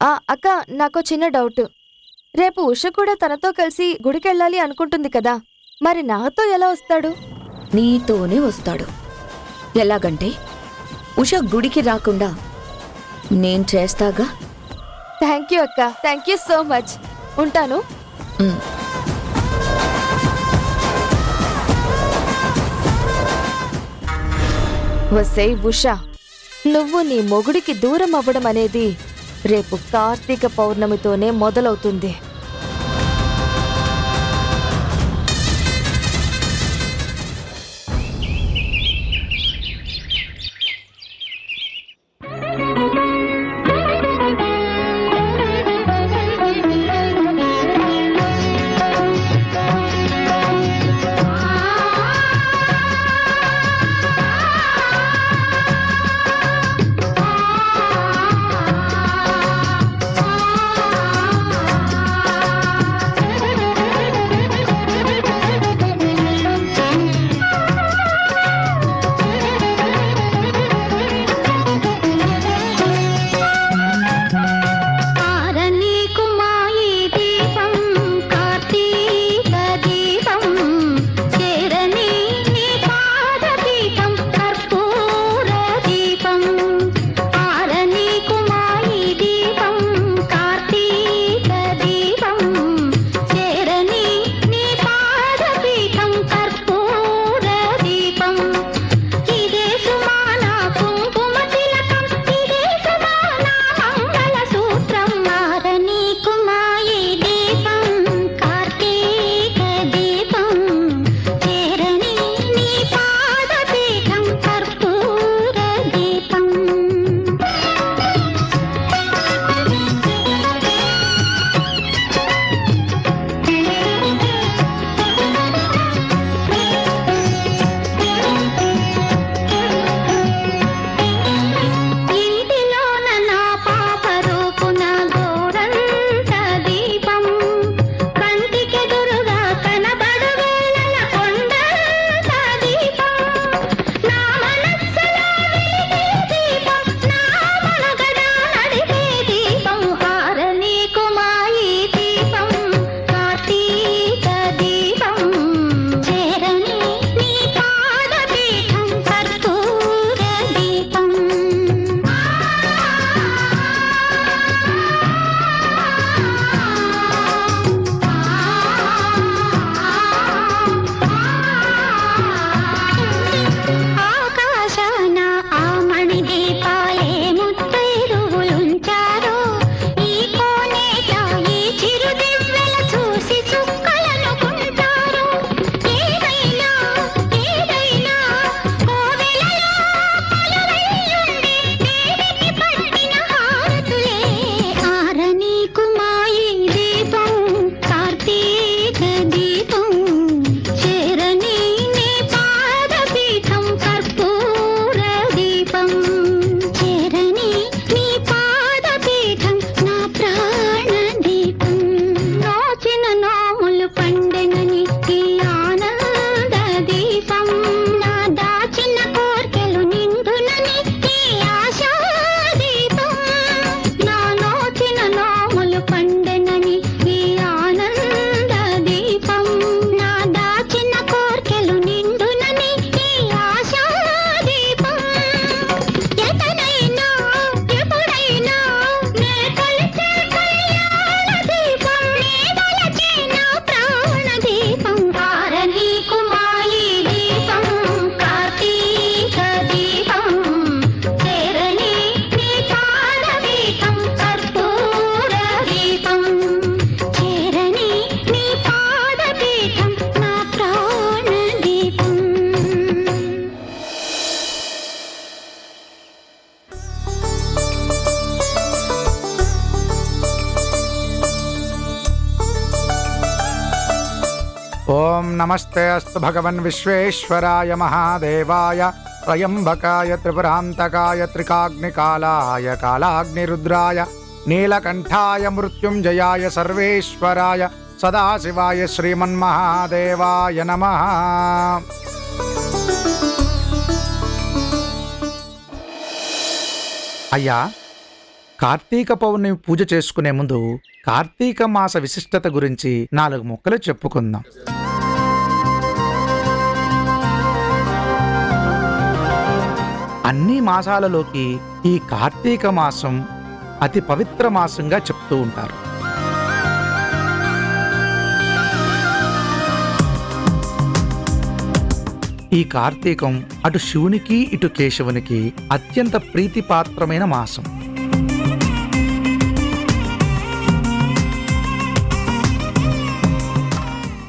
అక్క, నాకో చిన్న డౌట్. రేపు ఉష కూడా తనతో కలిసి గుడికెళ్ళాలి అనుకుంటుంది కదా, మరి నాతో ఎలా వస్తాడు? నీతోనే వస్తాడు. ఎలాగంటే ఉష గుడికి రాకుండా నేను చేస్తాగా. థ్యాంక్ యూ అక్క, థ్యాంక్ యూ సో మచ్. ఉంటాను. వసే ఉష, నువ్వు నీ మొగుడికి దూరం అవ్వడం అనేది రేపు కార్తీక పౌర్ణమితోనే మొదలవుతుంది. ఓం నమస్తే అస్తు భగవన్ విశ్వేశ్వరాయ మహాదేవాయ త్రయంబకాయ త్రిపురాంతకాయ త్రికాగ్నికాలాయ కాలాగ్నిరుద్రాయ నీలకంఠాయ మృత్యుంజయాయ సర్వేశ్వరాయ సదాశివాయ శ్రీమన్మహాదేవాయ నమః. అయ్యా, కార్తీక పౌర్ణమి పూజ చేసుకునే ముందు కార్తీక మాస విశిష్టత గురించి 4 ముక్కలు చెప్పుకుందాం. అన్ని మాసాలలోకి ఈ కార్తీక మాసం అతి పవిత్ర మాసంగా చెప్తూ ఉంటారు. ఈ కార్తీకం అటు శివునికి ఇటు కేశవునికి అత్యంత ప్రీతిపాత్రమైన మాసం.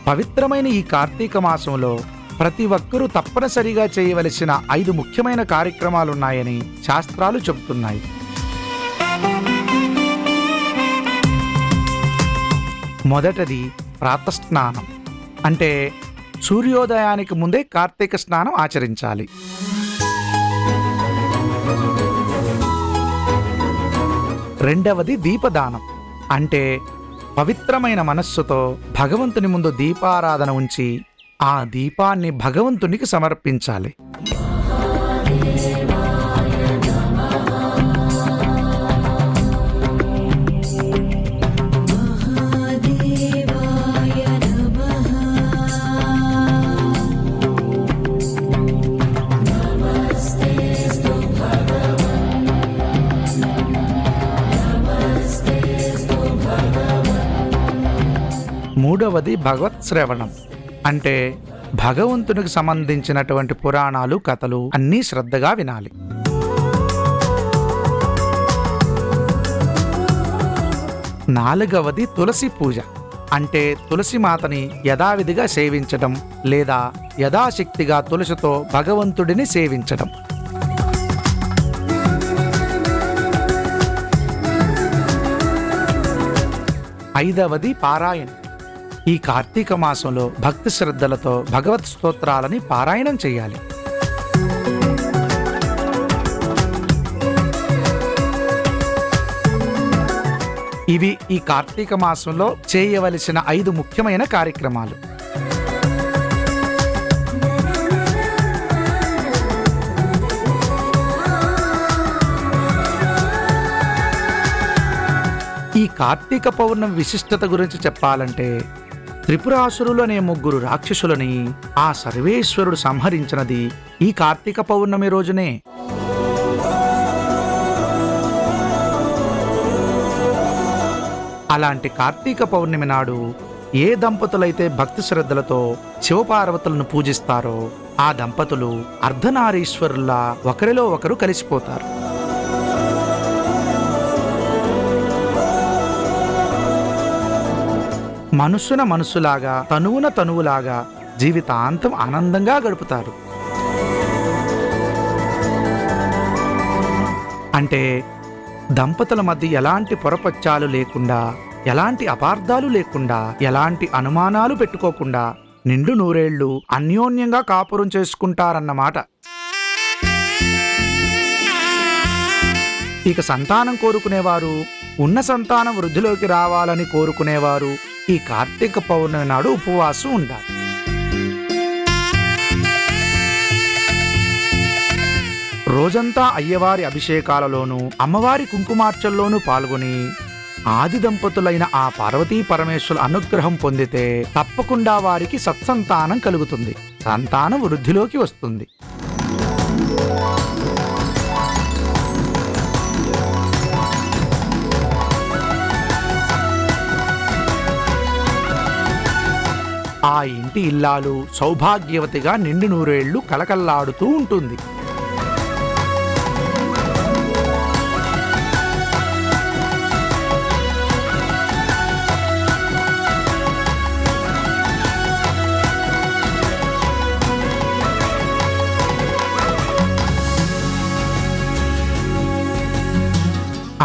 పవిత్రమైన ఈ కార్తీక మాసంలో ప్రతి ఒక్కరూ తప్పనిసరిగా చేయవలసిన 5 ముఖ్యమైన కార్యక్రమాలున్నాయని శాస్త్రాలు చెబుతున్నాయి. మొదటిది ప్రాతస్నానం, అంటే సూర్యోదయానికి ముందే కార్తీక స్నానం ఆచరించాలి. రెండవది దీపదానం, అంటే పవిత్రమైన మనస్సుతో భగవంతుని ముందు దీపారాధన ఉంచి ఆ దీపాన్ని భగవంతునికి సమర్పించాలి. మూడవది భగవత్ శ్రవణం, అంటే భగవంతునికి సంబంధించినటువంటి పురాణాలు, కథలు అన్నీ శ్రద్ధగా వినాలి. నాలుగవది తులసి పూజ, అంటే తులసి మాతని యథావిధిగా సేవించడం లేదా యథాశక్తిగా తులసితో భగవంతుడిని సేవించడం. ఐదవది పారాయణం. ఈ కార్తీక మాసంలో భక్తి శ్రద్ధలతో భగవత్ స్తోత్రాలని పారాయణం చేయాలి. ఇవి ఈ కార్తీక మాసంలో చేయవలసిన 5 ముఖ్యమైన కార్యక్రమాలు. ఈ కార్తీక పౌర్ణమి విశిష్టత గురించి చెప్పాలంటే, త్రిపురాసురులు అనే 3 రాక్షసులని ఆ సర్వేశ్వరుడు సంహరించినది ఈ కార్తీక పౌర్ణమి రోజునే. అలాంటి కార్తీక పౌర్ణమి నాడు ఏ దంపతులైతే భక్తి శ్రద్ధలతో శివపార్వతులను పూజిస్తారో ఆ దంపతులు అర్ధనారీశ్వరుల్లా ఒకరిలో ఒకరు కలిసిపోతారు. మనసున మనసులాగా, తనువున తనువులాగా జీవితాంతం ఆనందంగా గడుపుతారు. అంటే దంపతుల మధ్య ఎలాంటి పొరపచ్చాలు లేకుండా, ఎలాంటి అపార్థాలు లేకుండా, ఎలాంటి అనుమానాలు పెట్టుకోకుండా నిండు నూరేళ్లు అన్యోన్యంగా కాపురం చేసుకుంటారన్నమాట. ఇక సంతానం కోరుకునేవారు, ఉన్న సంతానం వృద్ధిలోకి రావాలని కోరుకునేవారు ఈ కార్తీక పౌర్ణమి నాడు ఉపవాసం ఉండాలి. రోజంతా అయ్యవారి అభిషేకాలలోనూ అమ్మవారి కుంకుమార్చల్లోనూ పాల్గొని ఆది దంపతులైన ఆ పార్వతీ పరమేశ్వరుల అనుగ్రహం పొందితే తప్పకుండా వారికి సత్సంతానం కలుగుతుంది, సంతానం వృద్ధిలోకి వస్తుంది. ఆ ఇంటి ఇల్లాలు సౌభాగ్యవతిగా నిండు నూరేళ్లు కలకల్లాడుతూ ఉంటుంది.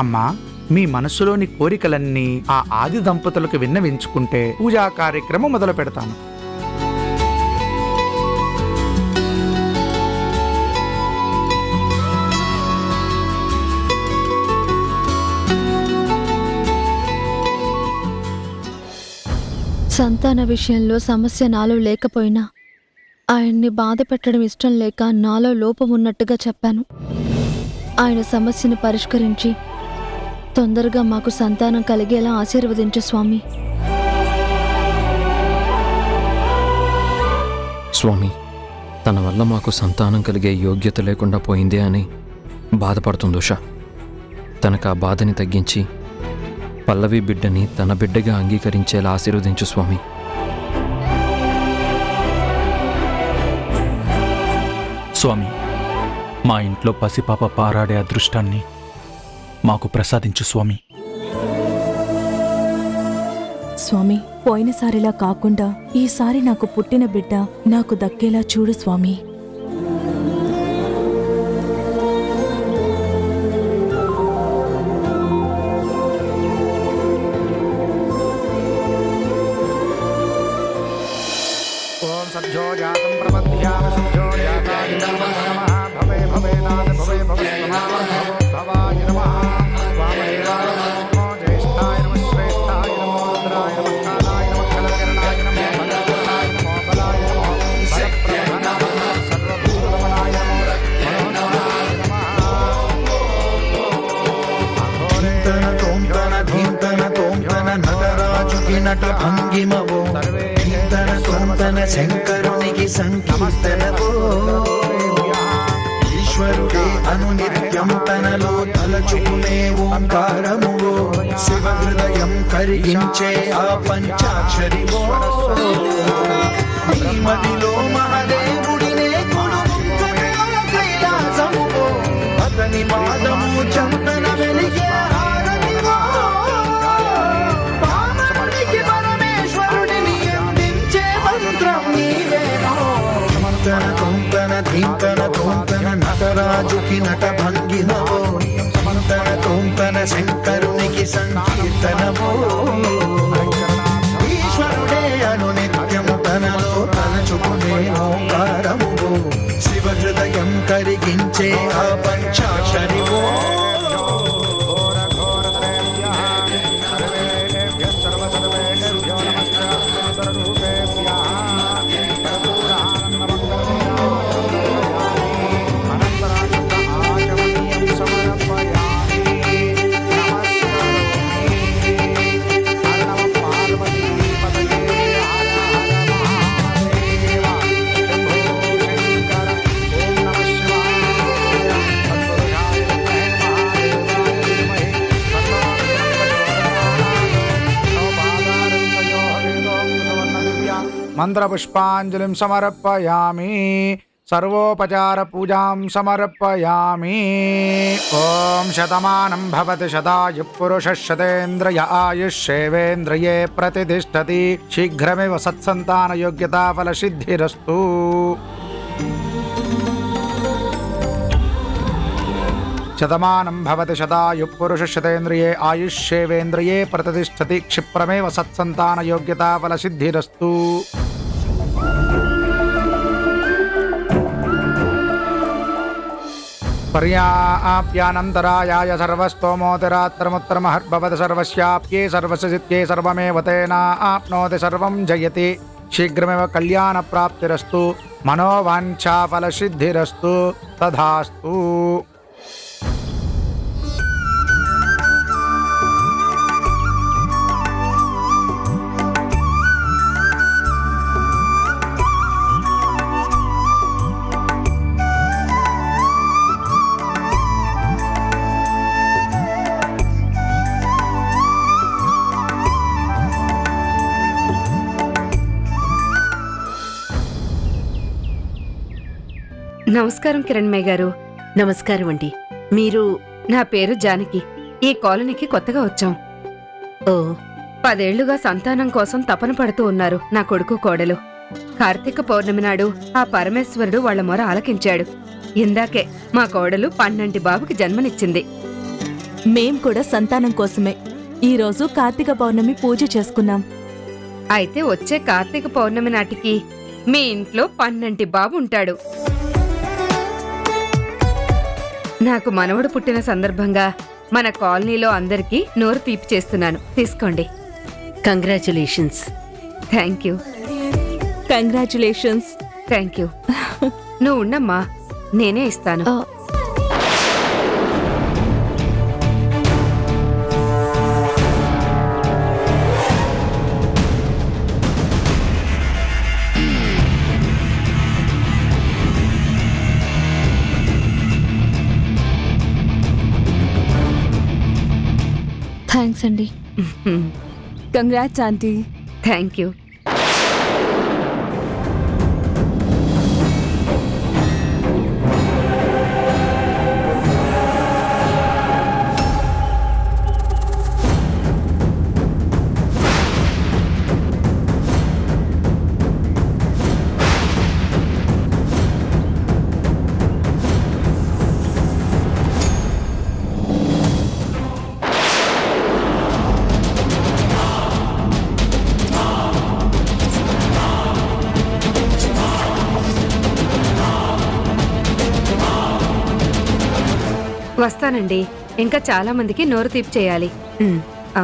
అమ్మా, మీ మనసులోని కోరికలన్నీ ఆ ఆది దంపతులకు విన్నవించుకుంటే పూజా కార్యక్రమం మొదలు పెడతాను. సంతాన విషయంలో సమస్య నాలో లేకపోయినా ఆయన్ని బాధ పెట్టడం ఇష్టం లేక నాలో లోపం ఉన్నట్టుగా చెప్పాను. ఆయన సమస్యను పరిష్కరించి తొందరగా మాకు సంతానం కలిగేలా ఆశీర్వదించు స్వామి. స్వామి, తన వల్ల మాకు సంతానం కలిగే యోగ్యత లేకుండా పోయిందే అని బాధపడుతుంది ఉష. తనకు ఆ బాధని తగ్గించి పల్లవి బిడ్డని తన బిడ్డగా అంగీకరించేలా ఆశీర్వదించు స్వామి. స్వామి, మా ఇంట్లో పసిపాప పారాడే అదృష్టాన్ని మాకు ప్రసాదించు స్వామి. స్వామి, పోయినసారిలా కాకుండా ఈసారి నాకు పుట్టిన బిడ్డ నాకు దక్కేలా చూడు స్వామి. ఓం సద్యో జాతం ప్రపద్యామ సద్యో జాతాయ నమః భవే భవేనాథ భవే భవస్వమాన భవాయ నమః వామదేవాయ నమో జ్యేష్ఠాయ నమః శ్రేష్ఠాయ నమో రుద్రాయ నమః కాలాయ నమః కలకరణాయ నమః భగవతాయ నమః బలాయ నమః భయప్రభాయ నమః సర్వభూతరమణాయ నమః నటరాజుకి నట భంగిమవో కీర్తన సోంతన శంకరునికి సంకీర్తనవో ఈశ్వరుడే అనునిత్యం తనలో తలచుకునే ఓంకారమువో శివ హృదయం కరిగించే ఆ పంచాక్షరివో ఈ మదిలో మహాదేవుడినే కొలువుంచగా కైలాసమువో అతని పాదము చందన వెలిగే హారతివో పామరునికి పరమేశ్వరుడిని అందించే మంత్రం నీవేనో తన తొంతన ధీంతన తొంతన నటరాజుకి నట భంగినవో తన తొంతన శంకరునికి సంకీర్తనవో ఈశ్వరుడే అనునిత్యం తనలో తలచుకునే ఓంకారమువో శివ హృదయం కరిగించే ఆ పంచాక్షరివో మంత్రపుష్పాంజలిం సమర్పయామి సర్వోపచార పూజాం సమర్పయామి. ఓం శతమానం భవతి శతాయు పురుష శతేంద్రియ ఆయుష్యేవేంద్రియే ప్రతిష్టతి శీఘ్రమేవ సత్సంతాన యోగ్యతా ఫల సిద్ధిరస్తు. శతమానం భవతి శతాయు పురుష శతేంద్రియే ఆయుష్యేవేంద్రియే ప్రతిష్టతి క్షిప్రమేవ సత్సంతాన యోగ్యతా ఫల సిద్ధిరస్తు. పర్యాప్యానంతరాయాయ సర్వస్తోమోతిరాత్రముత్తరమహర్భవతి సర్వస్యాప్యే సర్వస్య సిద్ధ్యే సర్వమేవ తేనాప్నోతి సర్వం జయతి శీఘ్రమేవ కళ్యాణ ప్రాప్తిరస్తు మనోవాంఛా ఫల సిద్ధిరస్తు తథాస్తు. నమస్కారం కిరణ్మయ్య గారు. నమస్కారం అండి. మీరు? నా పేరు జానకి. ఈ కాలనీకి కొత్తగా వచ్చాం. ఓ, 10 ఏళ్లుగా సంతానం కోసం తపన పడుతూ ఉన్నారు నా కొడుకు కోడలు. కార్తీక పౌర్ణమి నాడు ఆ పరమేశ్వరుడు వాళ్ల మొర ఆలకించాడు. ఇందాకే మా కోడలు 12 బాబుకి జన్మనిచ్చింది. మేం కూడా సంతానం కోసమే ఈరోజు కార్తీక పౌర్ణమి పూజ చేసుకున్నాం. అయితే వచ్చే కార్తీక పౌర్ణమి నాటికి మీ ఇంట్లో 12 బాబు ఉంటాడు. నాకు మనవడు పుట్టిన సందర్భంగా మన కాలనీలో అందరికీ నోరు తీపి చేస్తున్నాను. తీసుకోండి. Congratulations. Thank you. Congratulations. Thank you. నువ్వు ఉండమ్మా, నేనే ఇస్తాను. థ్యాంక్స్ అండి. Congrats aunty. Thank you. వస్తానండి. ఇంకా చాలా మందికి నోరు తీపి చేయాలి. ఆ.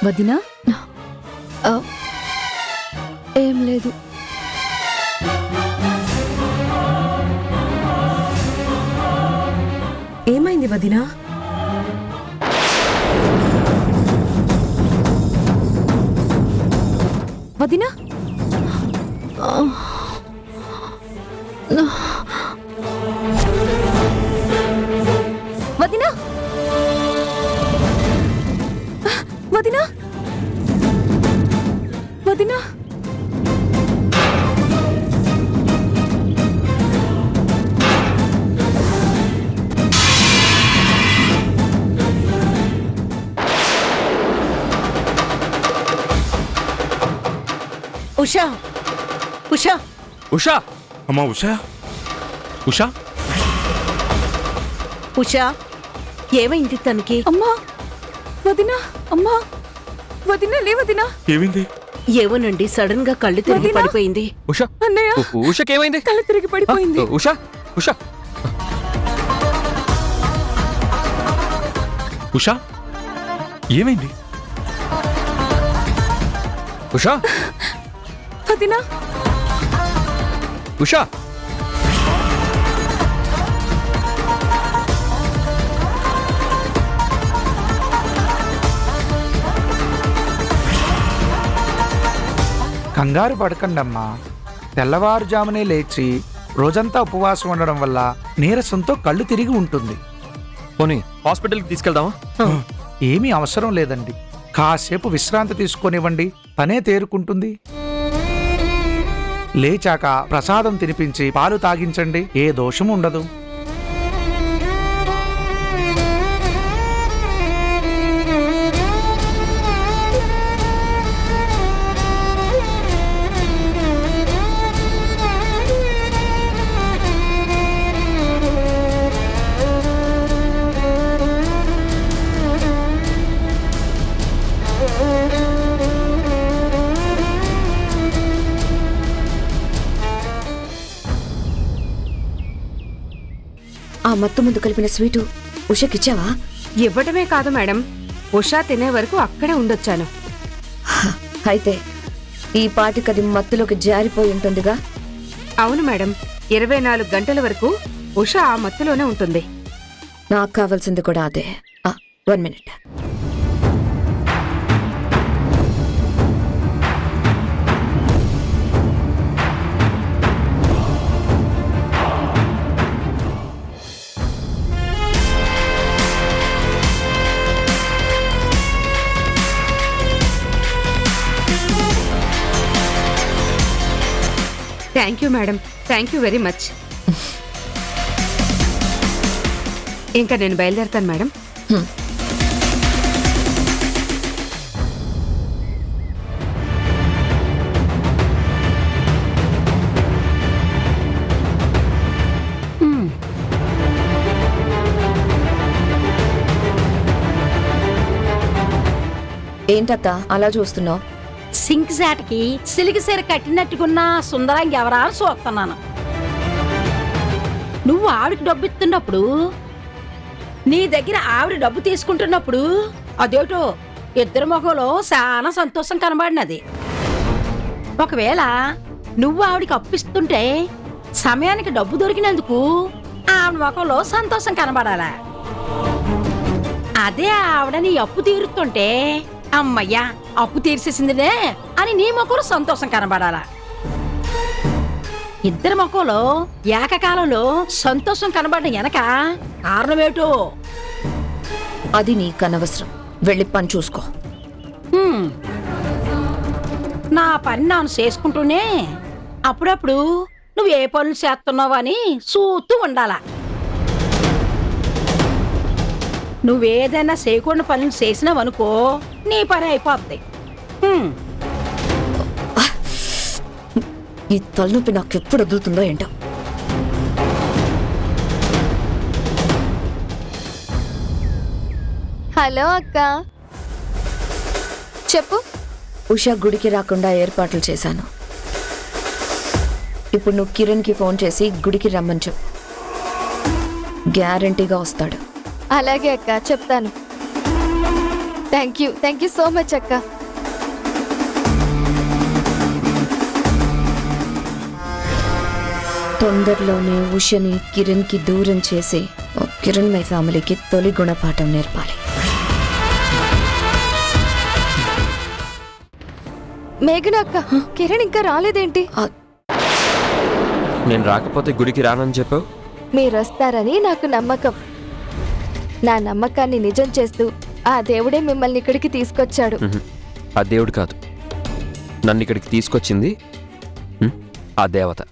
వదినా, ఏం లేదు. ఏమైంది వదినా? వదినా, వదినా, వదినా, వదినా. ఉషా, ఉషా, ఉషా, అమ్మా ఉషా, ఉషా, ఉషా, ఏమైంది తనకి? అమ్మా, వదినా, అమ్మా, వదినా, లే వదినా. ఏమైంది? ఏమోనండి, సడన్ గా కళ్ళు తిరిగి వదినా? పడిపోయింది. ఉషా, అన్నయ్య, ఉషకేమైంది? కళ్ళు తిరిగి పడిపోయింది. ఉషా, ఉషా, ఉషా, ఏమైంది? ఉషా, వదినా, ఉషా. కంగారు పడకండమ్మా. తెల్లవారుజామునే లేచి రోజంతా ఉపవాసం ఉండడం వల్ల నీరసంతో కళ్ళు తిరిగి ఉంటుంది. పోనీ హాస్పిటల్కి తీసుకెళ్దామా? ఏమీ అవసరం లేదండి. కాసేపు విశ్రాంతి తీసుకొనివ్వండి, తనే తేరుకుంటుంది. లేచాక ప్రసాదం తినిపించి పాలు తాగించండి, ఏ దోషము ఉండదు. ఆ మత్తు ముందు కలిపిన స్వీటు ఉషకిచ్చావా? ఇవ్వటమే కాదు మేడం, ఉషా తినే వరకు అక్కడే ఉండొచ్చాను. అయితే ఈ పాటికది మత్తులోకి జారిపోయి ఉంటుందిగా. అవును మేడం, 24 గంటల వరకు ఉషా ఆ మత్తులోనే ఉంటుంది. నాకు కావాల్సింది కూడా అదే. 1 minute. Thank you madam, thank you very much. ఇంకా నేను బయలుదేరుతాను మేడం. ఏంటత్త అలా చూస్తున్నావు? సింక్ శాటకి సిలికి సీర కట్టినట్టుకున్న సుందరంగా ఎవరా అని చూస్తున్నాను. నువ్వు ఆవిడకి డబ్బు ఇస్తున్నప్పుడు, నీ దగ్గర ఆవిడ డబ్బు తీసుకుంటున్నప్పుడు అదేటో ఇద్దరు మొహంలో చాలా సంతోషం కనబడినది. ఒకవేళ నువ్వు ఆవిడికి అప్పిస్తుంటే సమయానికి డబ్బు దొరికినందుకు ఆవిడ ముఖంలో సంతోషం కనబడాలా. అదే ఆవిడ నీ అప్పు తీరుతుంటే అమ్మయ్యా అప్పు తీర్చేసిందినే అని నీ ముఖంలో సంతోషం కనబడాలా. ఇద్దరి ముఖంలో ఏకకాలంలో సంతోషం కనబడడం వెనక కారణమేటో అది నీకు అనవసరం. వెళ్ళి పని చూసుకో. నా పని నాను చేసుకుంటూనే అప్పుడప్పుడు నువ్వు ఏ పనులు చేస్తున్నావు అని చూస్తూ ఉండాలా. నువ్వేదైనా చేయకుండా పనులు చేసినావనుకో నీ పని అయిపోద్ది. ఈ తలనొప్పి నాకు ఎప్పుడు వదులుతుందో ఏంటో. హలో అక్క, చెప్పు. ఉషా గుడికి రాకుండా ఏర్పాట్లు చేశాను. ఇప్పుడు నువ్వు కిరణ్కి ఫోన్ చేసి గుడికి రమ్మని చెప్పు. గ్యారంటీగా వస్తాడు. అలాగే అక్క, చెప్తాను. థ్యాంక్ యూ సో మచ్ అక్క. తొందరలోనే ఉషని కిరణ్కి దూరం చేసి కిరణ్ మై ఫ్యామిలీకి తొలి గుణపాఠం నేర్పాలి. మేఘన అక్క, కిరణ్ ఇంకా రాలేదేంటి? నేను రాకపోతే గుడికి రానని చెప్పావు. మీరొస్తారని నాకు నమ్మకం. నా నమ్మకాన్ని నిజం చేస్తూ ఆ దేవుడే మిమ్మల్ని ఇక్కడికి తీసుకొచ్చాడు. ఆ దేవుడు కాదు, నన్ను ఇక్కడికి తీసుకొచ్చింది ఆ దేవత.